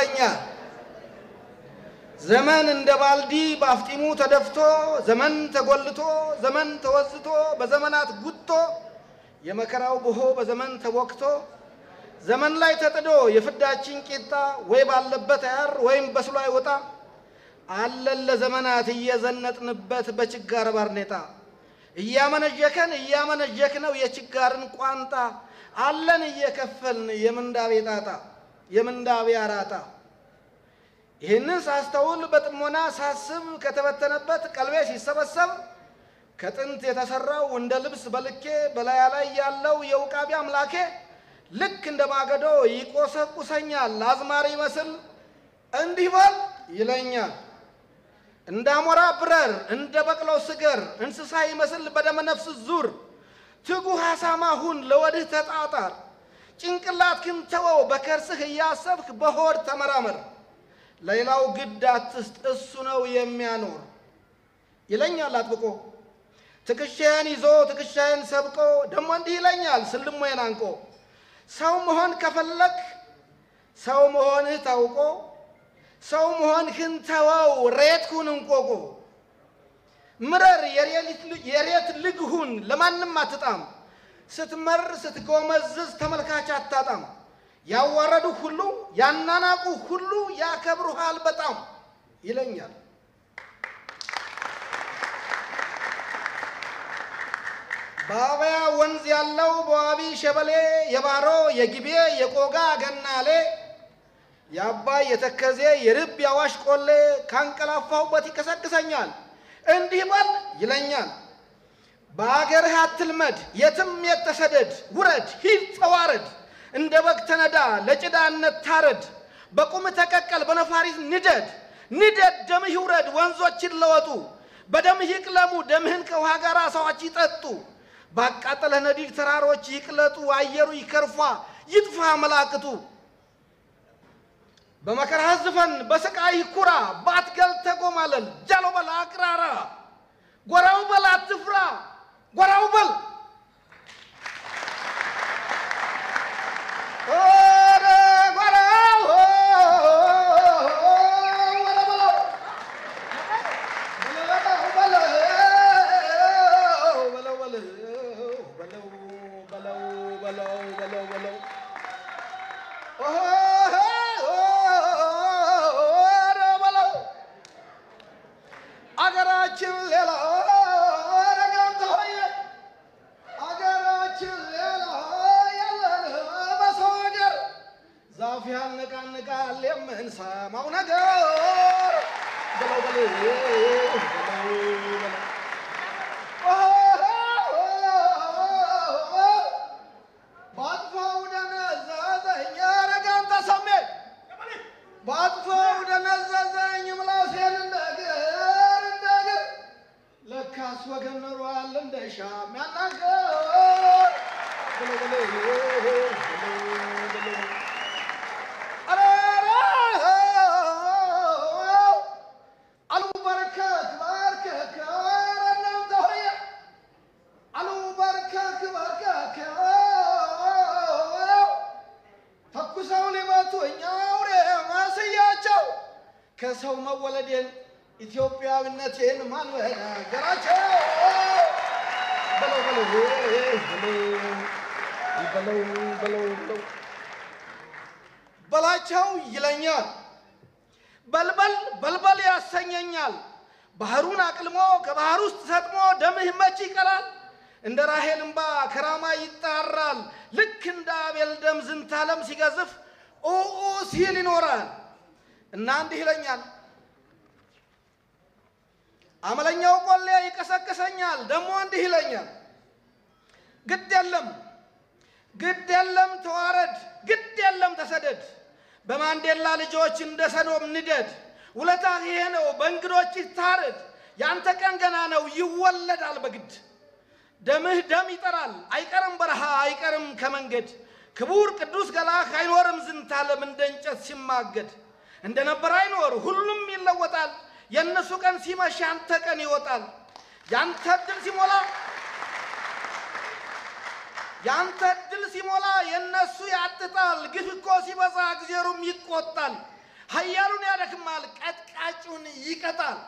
ይለኛል ዘመን እንደ ባልዲ ባፍጢሙ ተደፍቶ ዘመን ተጎልቶ ዘመን ተወዝቶ በዘመናት ጉቶ የመከራው ብሆ በዘመን ተወክቶ ዘመን ላይ ተጥዶ የፍዳችን ቂጣ ወይ ባለበት ያር ወይም በስሎ አይወጣ አለለ ዘመናት እየዘነጥንበት በችጋር ባርኔጣ እያመነጀከነው የችጋርን ቋንጣ አለን እየከፈልን የምንዳቤ አራጣ ይህንን ሳስተውል በጥሞና ሳስብ ከተበተነበት ቀልቤ ሲሰበሰብ ከጥንት የተሰራው እንደ ልብስ በልኬ በላያ ላይ ያለው የውቃቢ አምላኬ ልክ እንደ ማገዶ ይቆሰቁሰኛል አዝማሪ መስል እንዲህ በል ይለኛል እንዳሞራ ብረር እንደ በቅሎ ስገር እንስሳ ይመስል በደመ ነፍስ ዙር ትጉህ አሳማሁን ለወድህ ተጣጣር ጭንቅላትክን ተወው በከርስህ ያሰብክ በሆድ ተመራመር ሌላው ግድ አትስጥ እሱ ነው የሚያኖር ይለኛል አጥብቆ ትክሻዬን ይዞ ትክሻዬን ሰብቆ ደሞ እንዲህ ይለኛል ስልሞዬን አንቆ ሰው መሆን ከፈለክ ሰው መሆንህ ታውቆ ሰው መሆንህን ተወው ሬትኩን እንቆቆ ምረር የሬት ልግሁን ለማንም አትጣም ስትመር ስትጎመዝዝ ተመልካች አታጣም ያዋረዱ ሁሉ ያናናቁ ሁሉ ያከብሩሃል በጣም ይለኛል ባባያ ወንዝ ያለው በዋቢ ሸበሌ የባሮ የጊቤ የቆጋ ገናሌ ያባይ የተከዜ የርብ ያዋሽ ቆሌ ካንቀላፋውበት ይከሰክሰኛል እንዲህ በል ይለኛል በአገርህ አትልመድ የትም የተሰደድ ውረድ ሂድ ተዋረድ እንደ በግ ተነዳ ለጭዳነት ታረድ በቁም ተቀቀል በነፋሪት ንደድ ደምህ ይውረድ ወንዞችን ለወጡ በደምህ ይቅለሙ ደምህን ከውሃ ጋር ሰዎች ይጠጡ ባቃጠለ ነዲድ ተራሮች ይቅለጡ አየሩ ይከርፋ ይጥፋ መላእክቱ በመከራ ዝፈን በስቃይ ኩራ ባትገል ተጎማለል ጃሎ በል አቅራራ ጎራው በል አትፍራ ጎራው በል ኦረ ጎራው አገራችን ሌላ ያለን ዛፍ ያነቃንቃል የምንሰማው ነገር ባጥፋው ደነዘዘኝ ረጋን ተሰሜ ባጥፋው ደነዘዘኝ ምላሴን እንደግር ለካስ ወገን ኖሯል እንደሻም ያናገር ከሰው መወለዴን ኢትዮጵያዊነቴን ማን በነገራቸው በላቸው ይለኛል በልበል ያሰኘኛል ባህሩን አቅልሞ ከባህር ውስጥ ሰጥሞ ደምህ መች ይቀራል እንደ ራሄል እንባ ከራማ ይጣራል ልክ እንደ አቤል ደም ዝንታለም ሲገዝፍ ኦኦ ሲል ይኖራል እና እንዲህ ይለኛል አመለኛው ቆሌ ይቀሰቅሰኛል ደሞ እንዲህ ይለኛል ግድ የለም ተዋረድ ግድ የለም ተሰደድ በማንዴላ ልጆች እንደ ሰዶም ንደድ ውለታህ ይሄ ነው በእንግዶች ይታረድ ያንተ ቀን ገና ነው ይወለዳል በግድ ደምህ ደም ይጠራል አይቀርም በረሃ አይቀርም ከመንገድ ክቡር ቅዱስ ገላህ አይኖርም ዝንታለም እንደ እንጨት ሲማገድ እንደነበር አይኖር ሁሉም ይለወጣል የነሱ ቀን ሲመሽ ያንተ ቀን ይወጣል ያንተ ድል ሲሞላ የነሱ ያጥጣል ግፍ እኮ ሲበዛ እግዚአብሔርም ይቆጣል ኃያሉን ያደክማል ቀጥቃጩን ይቀጣል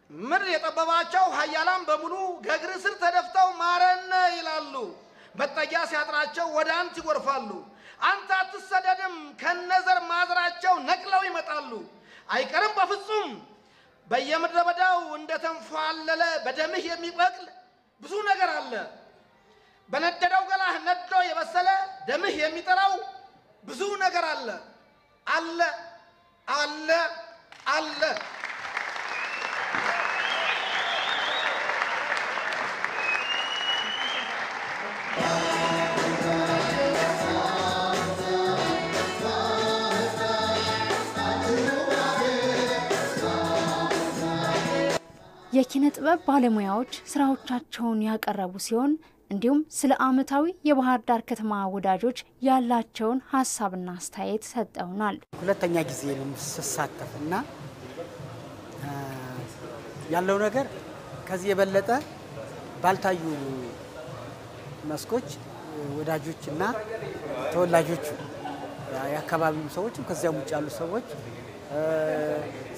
ምድር የጠበባቸው ኃያላን በሙሉ ገግር ስር ተደፍተው ማረነ ይላሉ መጠጊያ ሲያጥራቸው ወደ አንተ ይጎርፋሉ አንተ አትሰደድም ከነዘር ማዝራቸው ነቅለው ይመጣሉ አይቀርም በፍጹም በየምድረ በዳው እንደተንፏለለ በደምህ የሚበቅል ብዙ ነገር አለ በነደደው ገላህ ነዶ የበሰለ ደምህ የሚጠራው ብዙ ነገር አለ አለ አለ አለ የኪነ ጥበብ ባለሙያዎች ስራዎቻቸውን ያቀረቡ ሲሆን እንዲሁም ስለ አመታዊ የባህር ዳር ከተማ ወዳጆች ያላቸውን ሐሳብና አስተያየት ሰጠውናል ሁለተኛ ጊዜ ነው ተሳተፈና ያለው ነገር ከዚህ የበለጠ ባልታዩ መስኮች ወዳጆችና ተወላጆች ያካባቢው ሰዎች ከዚያም ውጭ ያሉ ሰዎች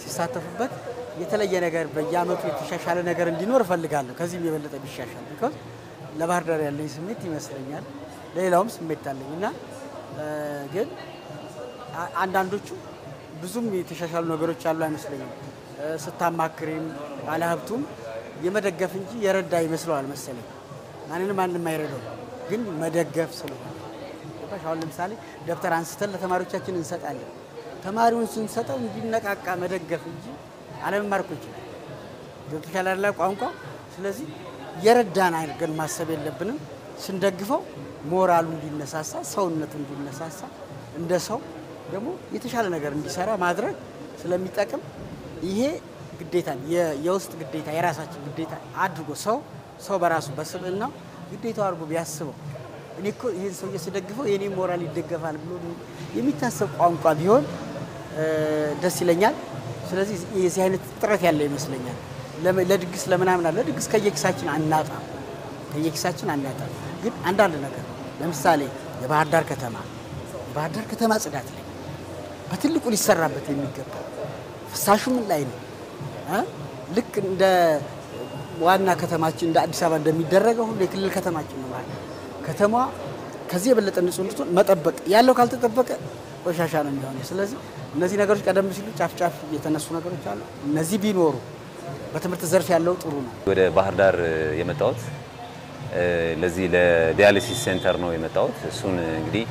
ሲሳተፉበት የተለየ ነገር በየአመቱ የተሻሻለ ነገር እንዲኖር ፈልጋለሁ ከዚህ የበለጠ ቢሻሻል because ለባህር ዳር ያለኝ ስሜት ይመስለኛል ለሌላውም ስሜት አለኝና ግን አንዳንዶቹ ብዙም የተሻሻሉ ነገሮች አሉ አይመስለኝም ስታማክሪም ባለሀብቱም የመደገፍ እንጂ የረዳ ይመስላል መሰለኝ ማንንም አይረዳው ግን መደገፍ ስለሆነ ባሻው ለምሳሌ ደብተር አንስተን ለተማሪዎቻችን እንሰጣለን ተማሪውን ስንሰጠው እንዲነቃቃ መደገፍ እንጂ ዓለም ማርኮ ይችላል ዶክተር ቋንቋ ስለዚህ የረዳን አይደል ማሰብ የለብንም ስንደግፈው ሞራሉ እንዲነሳሳ ሰውነቱ እንዲነሳሳ እንደ ሰው ደግሞ የተሻለ ነገር እንዲሰራ ማድረግ ስለሚጠቅም ይሄ ግዴታ የውስጥ ግዴታ የራሳችን ግዴታ አድርጎ ሰው በራሱ በስብዕናው ግዴታው አድርጎ ቢያስበው እኔ እኮ ይሄን ሰው እየሰደግፈው የኔ ሞራል ይደገፋል ብሎ የሚታሰብ ቋንቋ ቢሆን ደስ ይለኛል ስለዚህ የዚህ አይነት ጥረት ያለ ይመስለኛል ለድግስ ለምናምን አለ ድግስ ከየክሳችን አናጣም ግን አንዳንድ ነገር ለምሳሌ የባህር ዳር ከተማ ጽዳት ላይ በትልቁ ሊሰራበት የሚገባ ፍሳሹ ምን ላይ ነው ልክ እንደ ዋና ከተማችን እንደ አዲስ አበባ እንደሚደረገው ሁሉ የክልል ከተማችን ነው ማለት ከተማ ከዚህ የበለጠ ንጹህ እንድትሆን መጠበቅ ያለው ካልተጠበቀ ቆሻሻ ነው የሚሆነው ስለዚህ እነዚህ ነገሮች ቀደም ሲሉ ጫፍ የተነሱ ነገሮች አሉ እነዚህ ቢኖሩ በትምህርት ዘርፍ ያለው ጥሩ ነው ወደ ባህር ዳር የመጣሁት ለዚህ ለዲያሊሲስ ሴንተር ነው የመጣሁት እሱን እንግዲህ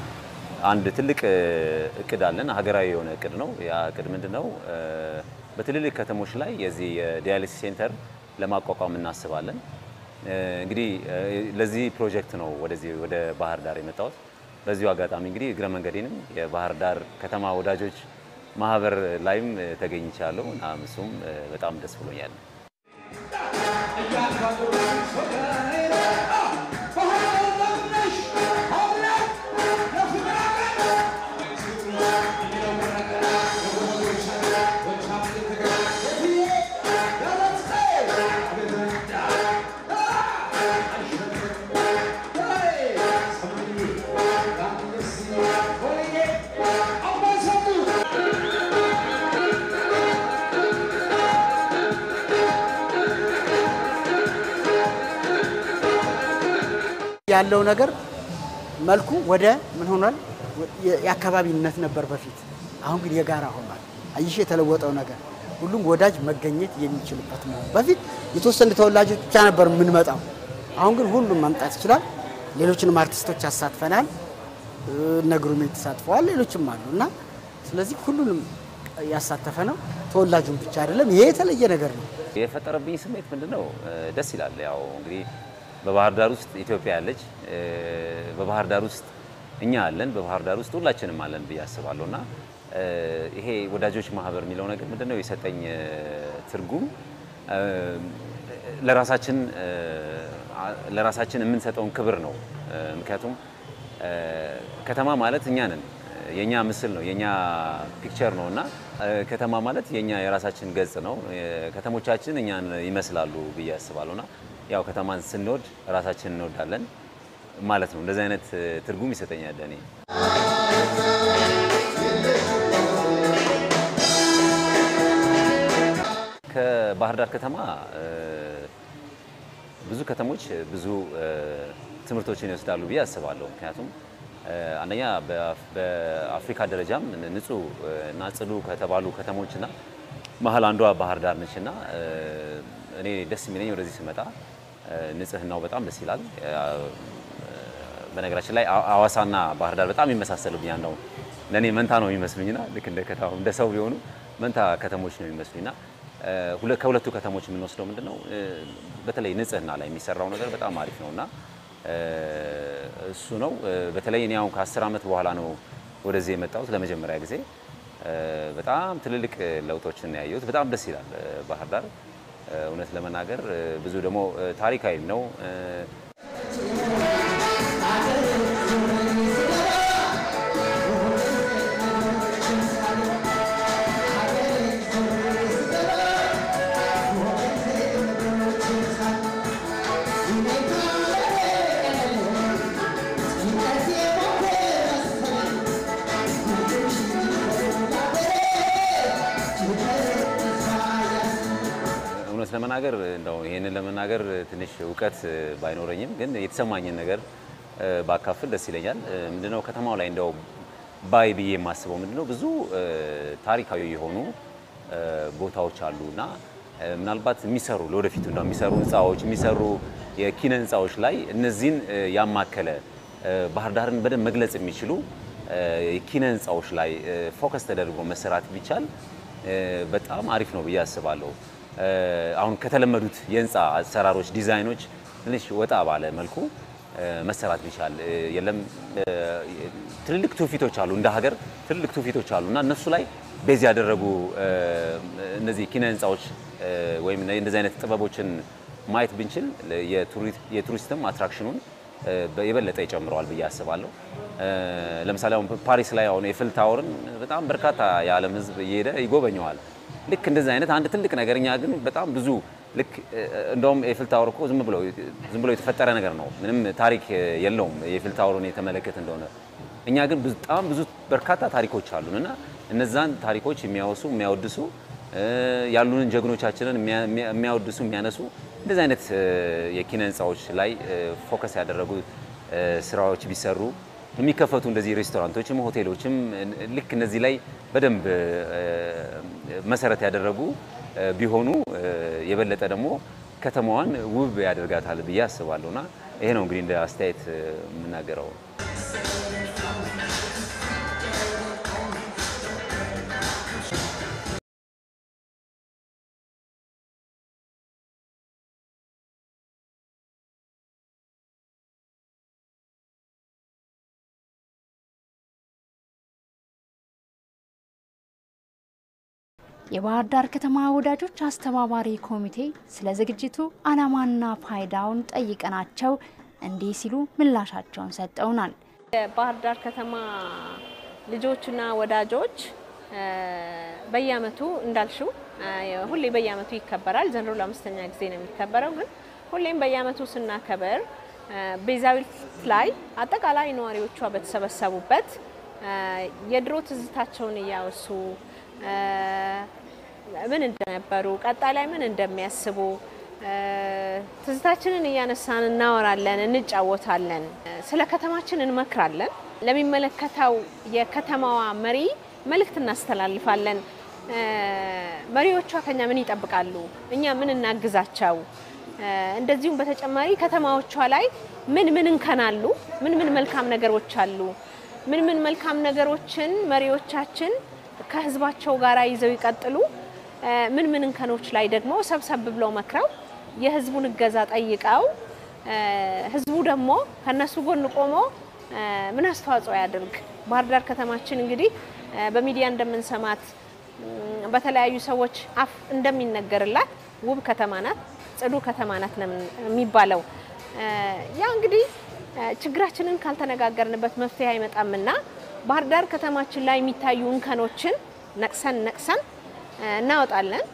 አንድ ትልቅ እቅድ አለን ሀገራዊ የሆነ እቅድ ነው ያ እቅድ ምንድነው በትልልቅ ከተሞች ላይ የዚህ የዲያሊሲስ ሴንተር ለማቋቋም እናስባለን እንግዲህ ለዚህ ፕሮጀክት ነው ወደ ባህር ዳር የመጣሁት በዚሁ አጋጣሚ እንግዲህ እግረ መንገዴንም የባህር ዳር ከተማ ወዳጆች ማህበር ላይም ተገኝቻለሁ እና እሱም በጣም ደስ ብሎኛል ያለው ነገር መልኩ ወደ ምን ሆኗል የአካባቢነት ነበር በፊት አሁን ግን የጋራ ሆኗል አይሽ የተለወጠው ነገር ሁሉም ወዳጅ መገኘት የሚችልበት ነው በፊት የተወሰነ ተወላጆች ብቻ ነበር ምን መጣው አሁን ግን ሁሉም መምጣት ይችላል ሌሎችንም አርቲስቶች አሳትፈናል ነግሩም ተሳትፈዋል ሌሎችም አሉና ስለዚህ ሁሉንም ያሳተፈ ነው ተወላጁን ብቻ አይደለም ይሄ የተለየ ነገር ነው የፈጠረብኝ ስሜት ምንድነው ደስ ይላል ያው እንግዲህ በባህር ዳር ውስጥ ኢትዮጵያ ያለች በባህር ዳር ውስጥ እኛ አለን በባህር ዳር ውስጥ ሁላችንም አለን በያስባለውና ይሄ ወዳጆች ማህበር የሚለው ነገር ምንድነው የሰጠኝ ትርጉም ለራሳችን የምንሰጠውን ክብር ነው ምክንያቱም ከተማ ማለት እኛ ነን የኛ ምስል ነው የኛ ፒክቸር ነውና ከተማ ማለት የኛ የራሳችን ገጽ ነው ከተሞቻችን እኛን ይመስላሉ በያስባለውና ያው ከተማን ስንወድ ራሳችንን እንወዳለን ማለት ነው እንደዚህ አይነት ትርጉም ይሰጠኛል ለኔ ባህር ዳር ከተማ ብዙ ከተሞች ብዙ ትምህርቶችን ይወስዳሉ ብዬ አስባለሁ። ምክንያቱም አንደኛ በአፍሪካ ደረጃም ንጹህ እና ጽዱ ከተባሉ ከተሞችና መሀል አንዷ ባህር ዳር ነችና እኔ ደስ የሚለኝ ወደዚህ ስመጣ ንጽህናው በጣም ደስ ይላል። በነገራችን ላይ ሐዋሳና ባህር ዳር በጣም ይመሳሰሉብኛል ነው ለኔ መንታ ነው የሚመስሉኝና ልክ እንደ ከተማው እንደ ሰው ቢሆኑ መንታ ከተሞች ነው የሚመስሉኝና ከሁለቱ ከተሞች የምንወስደው ምንድነው በተለይ ንጽህና ላይ የሚሰራው ነገር በጣም አሪፍ ነውና እሱ ነው። በተለይ እኔ አሁን ከ10 ዓመት በኋላ ነው ወደዚህ የመጣሁት ለመጀመሪያ ጊዜ። በጣም ትልልቅ ለውጦችን ያየሁት በጣም ደስ ይላል ባህር ዳር እውነት ለመናገር ብዙ ደግሞ ታሪካዊ ነው። ለመናገር እንደው ይሄንን ለመናገር ትንሽ ዕውቀት ባይኖረኝም ግን የተሰማኝን ነገር ባካፍል ደስ ይለኛል። ምንድነው ከተማው ላይ እንደው ባይ ብዬ የማስበው ምንድነው ብዙ ታሪካዊ የሆኑ ቦታዎች አሉና ምናልባት የሚሰሩ ለወደፊቱ እንደው የሚሰሩ ህንጻዎች የሚሰሩ የኪነ ህንጻዎች ላይ እነዚህን ያማከለ ባህር ዳርን በደንብ መግለጽ የሚችሉ የኪነ ህንጻዎች ላይ ፎከስ ተደርጎ መሰራት ቢቻል በጣም አሪፍ ነው ብዬ አስባለሁ። አሁን ከተለመዱት የህንጻ አሰራሮች ዲዛይኖች ትንሽ ወጣ ባለ መልኩ መሰራት ቢቻል የለም ትልልቅ ትውፊቶች አሉ እንደ ሀገር ትልልቅ ትውፊቶች አሉና እነሱ ላይ ቤዝ ያደረጉ እነዚህ ኪነ ህንጻዎች ወይም እንደዚህ አይነት ጥበቦችን ማየት ብንችል የቱሪስትም አትራክሽኑን የበለጠ ይጨምረዋል ብዬ አስባለሁ። ለምሳሌ አሁን ፓሪስ ላይ አሁን ኤፍል ታወርን በጣም በርካታ የዓለም ህዝብ እየሄደ ይጎበኘዋል። ልክ እንደዚህ አይነት አንድ ትልቅ ነገርኛ ግን በጣም ብዙ ልክ እንደውም ኤፍል ታወር እኮ ዝም ብሎ የተፈጠረ ነገር ነው። ምንም ታሪክ የለውም የኤፍል ታወርን የተመለከተ እንደሆነ። እኛ ግን በጣም ብዙ በርካታ ታሪኮች አሉንና እነዛን ታሪኮች የሚያወሱ የሚያወድሱ ያሉንን ጀግኖቻችንን የሚያወድሱ የሚያነሱ እንደዚህ አይነት የኪነ ህንጻዎች ላይ ፎከስ ያደረጉ ስራዎች ቢሰሩ የሚከፈቱ እንደዚህ ሬስቶራንቶችም ሆቴሎችም ልክ እነዚህ ላይ በደንብ መሰረት ያደረጉ ቢሆኑ የበለጠ ደግሞ ከተማዋን ውብ ያደርጋታል ብዬ አስባለሁና ይሄ ነው እንግዲህ እንደ አስተያየት የምናገረው። የባህር ዳር ከተማ ወዳጆች አስተባባሪ ኮሚቴ ስለ ዝግጅቱ ዓላማና ፋይዳውን ጠይቀናቸው እንዲህ ሲሉ ምላሻቸውን ሰጠውናል። የባህር ዳር ከተማ ልጆችና ወዳጆች በየአመቱ እንዳልሽው ሁሌ በየአመቱ ይከበራል። ዘንድሮ ለአምስተኛ ጊዜ ነው የሚከበረው። ግን ሁሌም በየአመቱ ስናከበር ቤዛዊት ላይ አጠቃላይ ነዋሪዎቿ በተሰበሰቡበት የድሮ ትዝታቸውን እያወሱ ምን እንደነበሩ ቀጣይ ላይ ምን እንደሚያስቡ ትዝታችንን እያነሳን እናወራለን፣ እንጫወታለን፣ ስለ ከተማችን እንመክራለን። ለሚመለከተው የከተማዋ መሪ መልእክት እናስተላልፋለን። መሪዎቿ ከኛ ምን ይጠብቃሉ፣ እኛ ምን እናግዛቸው፣ እንደዚሁም በተጨማሪ ከተማዎቿ ላይ ምን እንከናሉ፣ ምን መልካም ነገሮች አሉ፣ ምን መልካም ነገሮችን መሪዎቻችን ከህዝባቸው ጋር ይዘው ይቀጥሉ፣ ምን እንከኖች ላይ ደግሞ ሰብሰብ ብለው መክረው የህዝቡን እገዛ ጠይቀው ህዝቡ ደግሞ ከነሱ ጎን ቆሞ ምን አስተዋጽኦ ያድርግ። ባህር ዳር ከተማችን እንግዲህ በሚዲያ እንደምንሰማት በተለያዩ ሰዎች አፍ እንደሚነገርላት ውብ ከተማ ናት፣ ጽዱ ከተማ ናት ነው የሚባለው። ያ እንግዲህ ችግራችንን ካልተነጋገርንበት መፍትሄ አይመጣምና ባህር ዳር ከተማችን ላይ የሚታዩ እንከኖችን ነቅሰን እናወጣለን።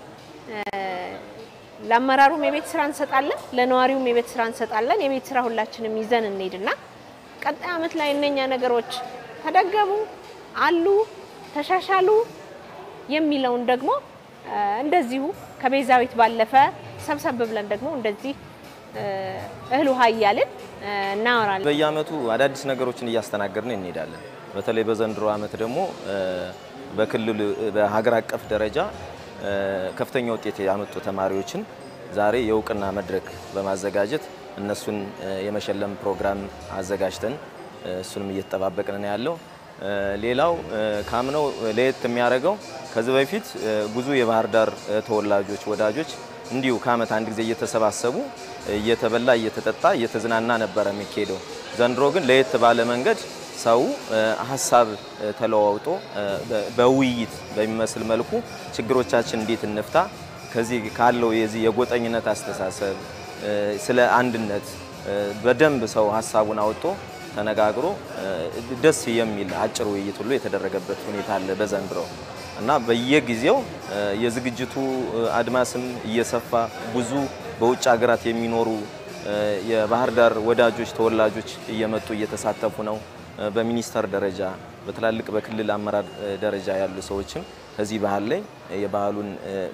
ለአመራሩም የቤት ስራ እንሰጣለን፣ ለነዋሪውም የቤት ስራ እንሰጣለን። የቤት ስራ ሁላችንም ይዘን እንሄድና ቀጣይ አመት ላይ እነኛ ነገሮች ተደገሙ አሉ ተሻሻሉ የሚለውን ደግሞ እንደዚሁ ከቤዛዊት ባለፈ ሰብሰብ ብለን ደግሞ እንደዚህ እህል ውሃ እያልን እናወራለን። በየአመቱ አዳዲስ ነገሮችን እያስተናገርን እንሄዳለን። በተለይ በዘንድሮ አመት ደግሞ በክልል በሀገር አቀፍ ደረጃ ከፍተኛ ውጤት ያመጡ ተማሪዎችን ዛሬ የእውቅና መድረክ በማዘጋጀት እነሱን የመሸለም ፕሮግራም አዘጋጅተን እሱንም እየተጠባበቅን ነው ያለው። ሌላው ካምነው ለየት የሚያደርገው ከዚህ በፊት ብዙ የባህር ዳር ተወላጆች ወዳጆች እንዲሁ ከአመት አንድ ጊዜ እየተሰባሰቡ እየተበላ እየተጠጣ እየተዝናና ነበር የሚካሄደው። ዘንድሮ ግን ለየት ባለ መንገድ ሰው ሐሳብ ተለዋውጦ በውይይት በሚመስል መልኩ ችግሮቻችን እንዴት እንፍታ ከዚህ ካለው የዚህ የጎጠኝነት አስተሳሰብ ስለ አንድነት በደንብ ሰው ሐሳቡን አውጥቶ ተነጋግሮ ደስ የሚል አጭር ውይይት ሁሉ የተደረገበት ሁኔታ አለ በዘንድሮ እና በየጊዜው የዝግጅቱ አድማስም እየሰፋ ብዙ በውጭ ሀገራት የሚኖሩ የባህር ዳር ወዳጆች ተወላጆች እየመጡ እየተሳተፉ ነው። በሚኒስተር ደረጃ በትላልቅ በክልል አመራር ደረጃ ያሉ ሰዎችም ከዚህ ባህል ላይ የባህሉን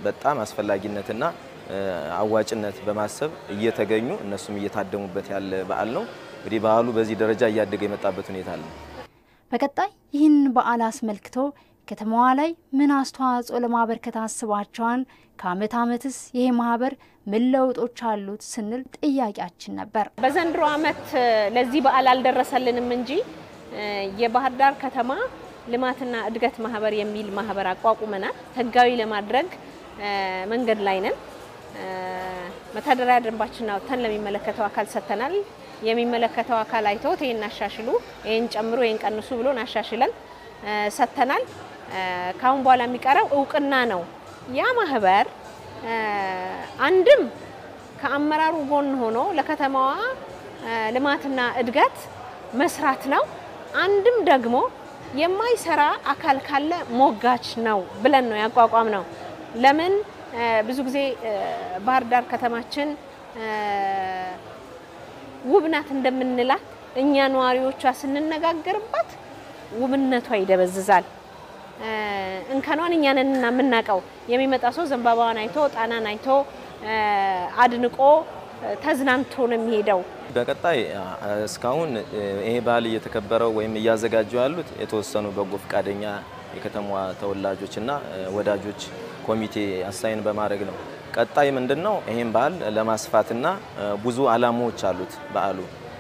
በጣም አስፈላጊነትና አዋጭነት በማሰብ እየተገኙ እነሱም እየታደሙበት ያለ በዓል ነው። እንግዲህ ባህሉ በዚህ ደረጃ እያደገ የመጣበት ሁኔታ አለ። በቀጣይ ይህን በዓል አስመልክቶ ከተማዋ ላይ ምን አስተዋጽኦ ለማበርከት አስባቸዋል? ከአመት አመትስ ይሄ ማህበር ምን ለውጦች አሉት ስንል ጥያቄያችን ነበር። በዘንድሮ አመት ለዚህ በዓል አልደረሰልንም እንጂ የባህር ዳር ከተማ ልማትና እድገት ማህበር የሚል ማህበር አቋቁመናል። ህጋዊ ለማድረግ መንገድ ላይ ነን። መተዳደሪያ ደንባችንን አውጥተን ለሚመለከተው አካል ሰጥተናል። የሚመለከተው አካል አይቶት ይሄን አሻሽሉ፣ ይሄን ጨምሩ፣ ይሄን ቀንሱ ብሎ አሻሽለን ሰጥተናል። ካሁን በኋላ የሚቀረው እውቅና ነው። ያ ማህበር አንድም ከአመራሩ ጎን ሆኖ ለከተማዋ ልማትና እድገት መስራት ነው። አንድም ደግሞ የማይሰራ አካል ካለ ሞጋች ነው ብለን ነው ያቋቋም ነው። ለምን ብዙ ጊዜ ባህር ዳር ከተማችን ውብናት እንደምንላት እኛ ነዋሪዎቿ ስንነጋገርባት ውብነቷ ይደበዝዛል። እንከኗን እኛ ነን እናምናቀው። የሚመጣ ሰው ዘንባባዋን አይቶ ጣናን አይቶ አድንቆ ተዝናንቶ ነው የሚሄደው። በቀጣይ እስካሁን ይሄ በዓል እየተከበረው ወይም እያዘጋጁ ያሉት የተወሰኑ በጎ ፈቃደኛ የከተማዋ ተወላጆችና ወዳጆች ኮሚቴ አሳይን በማድረግ ነው። ቀጣይ ምንድነው ይሄን በዓል ለማስፋትና ብዙ አላማዎች አሉት። በዓሉ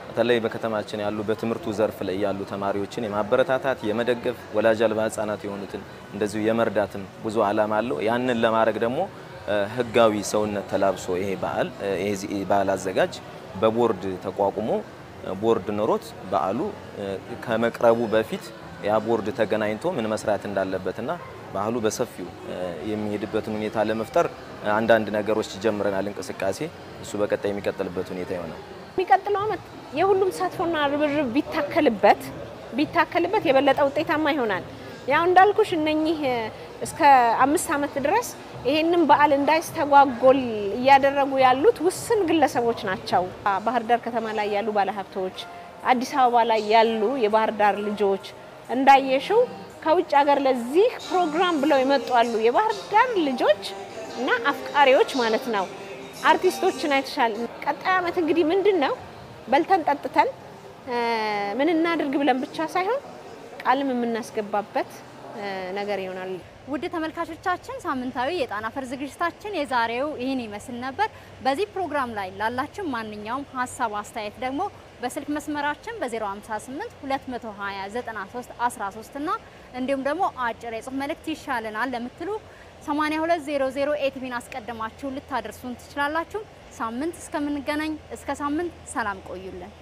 በተለይ በከተማችን ያሉ በትምህርቱ ዘርፍ ላይ ያሉ ተማሪዎችን የማበረታታት የመደገፍ ወላጅ አልባ ህጻናት የሆኑትን እንደዚሁ የመርዳትም ብዙ አላማ አለው። ያንን ለማድረግ ደግሞ ህጋዊ ሰውነት ተላብሶ ይሄ በዓል አዘጋጅ በቦርድ ተቋቁሞ ቦርድ ኖሮት በዓሉ ከመቅረቡ በፊት ያ ቦርድ ተገናኝቶ ምን መስራት እንዳለበትና በዓሉ በሰፊው የሚሄድበትን ሁኔታ ለመፍጠር አንዳንድ ነገሮች ጀምረናል እንቅስቃሴ። እሱ በቀጣይ የሚቀጥልበት ሁኔታ ይሆናል። የሚቀጥለው አመት የሁሉም ተሳትፎና ርብርብ ቢታከልበት የበለጠ ውጤታማ ይሆናል። ያው እንዳልኩሽ እነኚህ እስከ 5 አመት ድረስ ይሄንን በዓል እንዳይስተጓጎል እያደረጉ ያሉት ውስን ግለሰቦች ናቸው። ባህር ዳር ከተማ ላይ ያሉ ባለሀብቶች፣ አዲስ አበባ ላይ ያሉ የባህር ዳር ልጆች እንዳየሽው ከውጭ ሀገር ለዚህ ፕሮግራም ብለው ይመጡ አሉ። የባህር ዳር ልጆች እና አፍቃሪዎች ማለት ነው። አርቲስቶችን አይተሻል። ቀጣይ አመት እንግዲህ ምንድነው በልተን ጠጥተን ምን እናድርግ ብለን ብቻ ሳይሆን ቃልም የምናስገባበት ነገር ይሆናል። ውድ ተመልካቾቻችን ሳምንታዊ የጣና ፈር ዝግጅታችን የዛሬው ይሄን ይመስል ነበር። በዚህ ፕሮግራም ላይ ላላችሁ ማንኛውም ሐሳብ አስተያየት ደግሞ በስልክ መስመራችን በ058 220 93 13 እና እንዲሁም ደግሞ አጭር የጽሁፍ መልእክት ይሻለናል ለምትሉ 8200 ኤቲቪን አስቀድማችሁ ልታደርሱን ትችላላችሁ። ሳምንት እስከምንገናኝ እስከ ሳምንት ሰላም ቆዩልን።